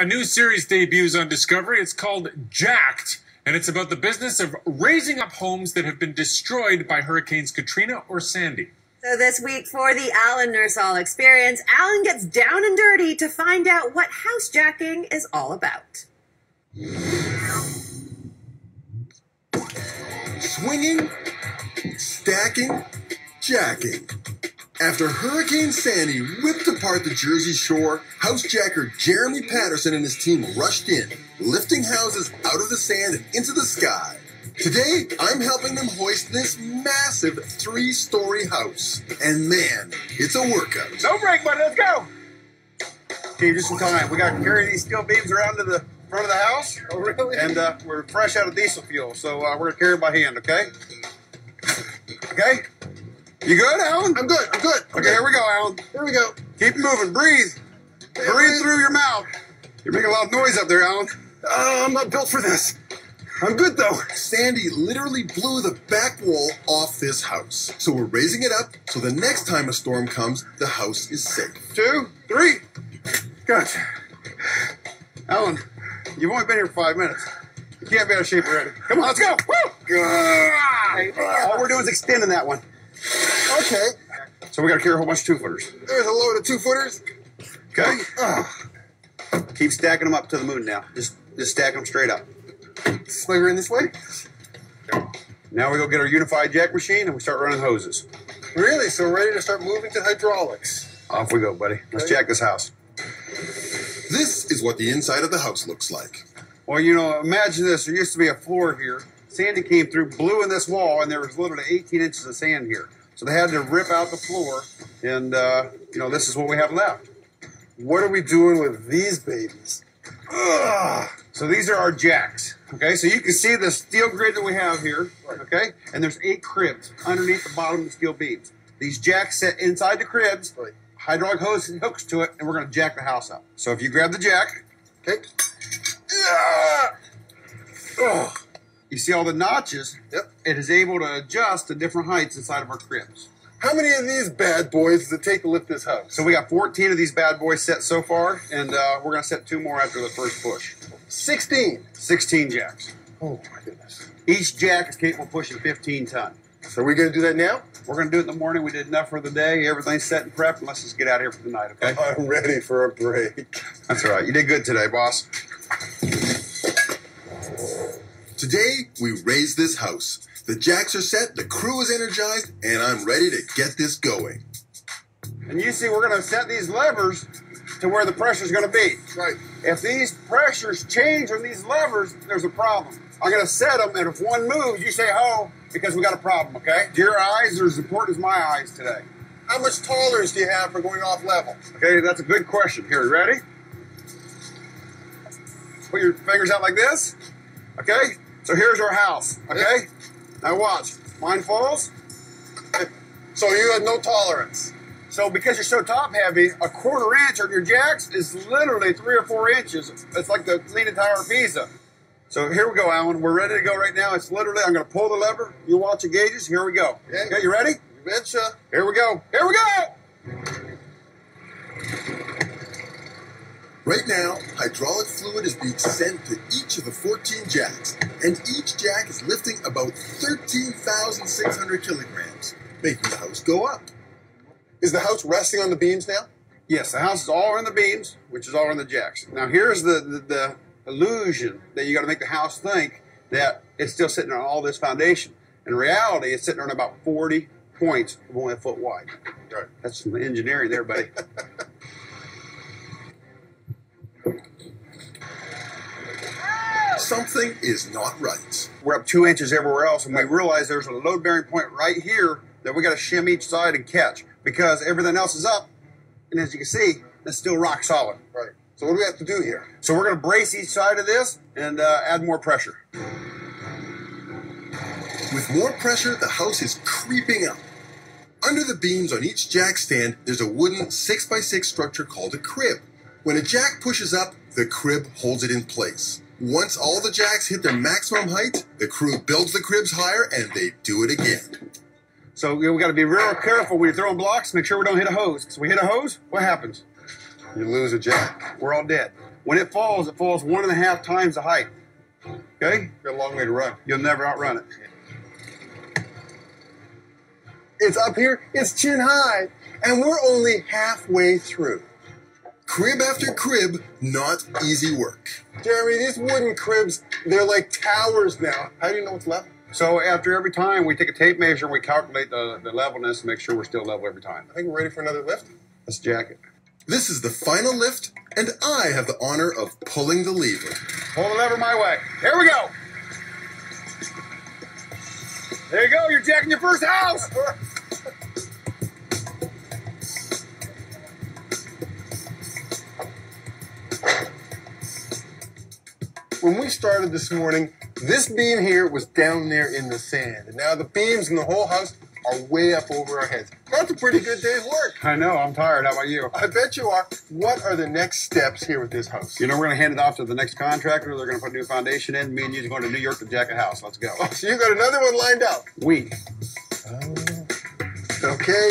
A new series debuts on Discovery. It's called Jacked, and it's about the business of raising up homes that have been destroyed by Hurricanes Katrina or Sandy. So this week for the Alan Nursall Experience, Alan gets down and dirty to find out what housejacking is all about. Swinging, stacking, jacking. After Hurricane Sandy ripped apart the Jersey Shore, housejacker Jeremy Patterson and his team rushed in, lifting houses out of the sand and into the sky. Today, I'm helping them hoist this massive 3-story house. And man, it's a workout. No break, buddy, let's go! Okay, just some time. We got to carry these steel beams around to the front of the house. Oh, really? And we're fresh out of diesel fuel, so we're going to carry it by hand, okay? Okay? You good, Alan? I'm good. Okay, here we go, Alan. Here we go. Keep moving. Breathe. Breathe through your mouth. You're making a lot of noise up there, Alan. I'm not built for this. I'm good, though. Sandy literally blew the back wall off this house. So we're raising it up so the next time a storm comes, the house is safe. 2, 3. Good. Alan, you've only been here for 5 minutes. You can't be out of shape already. Come on, let's go. Woo! All we're doing is extending that one. Okay. So we got to carry a whole bunch of 2-footers. There's a load of 2-footers. Okay? Keep stacking them up to the moon now. Just stacking them straight up. Swing in this way? Now we go get our unified jack machine and we start running hoses. Really? So we're ready to start moving to hydraulics. Off we go, buddy. Let's jack this house. This is what the inside of the house looks like. Well, you know, imagine this. There used to be a floor here. Sandy came through, blew in this wall, and there was literally 18 inches of sand here. So they had to rip out the floor, and, you know, this is what we have left. What are we doing with these babies? Ugh. So these are our jacks, okay? So you can see the steel grid that we have here, okay? And there's 8 cribs underneath the bottom of the steel beams. These jacks sit inside the cribs, hydraulic hose and hooks to it, and we're going to jack the house up. So if you grab the jack, okay? You see all the notches? Yep. It is able to adjust to different heights inside of our cribs. How many of these bad boys does it take to lift this house? So we got 14 of these bad boys set so far, and we're going to set 2 more after the first push. 16. 16 jacks. Oh, my goodness. Each jack is capable of pushing 15 ton. So are we going to do that now? We're going to do it in the morning. We did enough for the day. Everything's set and prepped, and let's just get out of here for the night, okay? I'm ready for a break. That's all right. You did good today, boss. Today, we raise this house. The jacks are set, the crew is energized, and I'm ready to get this going. And you see, we're going to set these levers to where the pressure's going to be. Right. If these pressures change on these levers, there's a problem. I'm going to set them, and if one moves, you say, ho, because we got a problem, okay? Your eyes are as important as my eyes today. How much tolerance do you have for going off level? Okay, that's a good question. Here, you ready? Put your fingers out like this. Okay? So here's our house, okay? Now watch. Mine falls. So you have no tolerance. So because you're so top heavy, a 1/4 inch on your jacks is literally 3 or 4 inches. It's like the Leaning Tower of Pisa. So here we go, Alan. We're ready to go right now. It's literally, I'm going to pull the lever. You watch the gauges. Here we go. Okay, you ready? You betcha. Here we go. Here we go! Right now, hydraulic fluid is being sent to each of the 14 jacks, and each jack is lifting about 13,600 kilograms, making the house go up. Is the house resting on the beams now? Yes, the house is all in the beams, which is all in the jacks. Now here's the illusion that you got to make the house think that it's still sitting on all this foundation. In reality, it's sitting on about 40 points of only a foot wide. Right. That's some engineering there, buddy. Something is not right. We're up 2 inches everywhere else, and we realize there's a load-bearing point right here that we got to shim each side and catch because everything else is up, and as you can see, it's still rock solid. Right. So what do we have to do here? So we're going to brace each side of this and add more pressure. With more pressure, the house is creeping up. Under the beams on each jack stand, there's a wooden 6x6 structure called a crib. When a jack pushes up, the crib holds it in place. Once all the jacks hit their maximum height, the crew builds the cribs higher and they do it again. So we got to be real careful when you're throwing blocks. Make sure we don't hit a hose. Because we hit a hose, what happens? You lose a jack. We're all dead. When it falls 1.5 times the height. Okay? Got a long way to run. You'll never outrun it. It's up here, it's chin high, and we're only halfway through. Crib after crib, not easy work. Jeremy, these wooden cribs, they're like towers now. How do you know what's left? So after every time, we take a tape measure and we calculate the levelness and make sure we're still level every time. I think we're ready for another lift. Let's jack it. This is the final lift, and I have the honor of pulling the lever. Pull the lever my way. Here we go. There you go. You're jacking your first house. When we started this morning, this beam here was down there in the sand, and now the beams in the whole house are way up over our heads. That's a pretty good day's work. I know. I'm tired. How about you? I bet you are. What are the next steps here with this house? You know, we're going to hand it off to the next contractor. They're going to put a new foundation in. Me and you are going to New York to jack a house. Let's go. So you got another one lined up. We. Okay.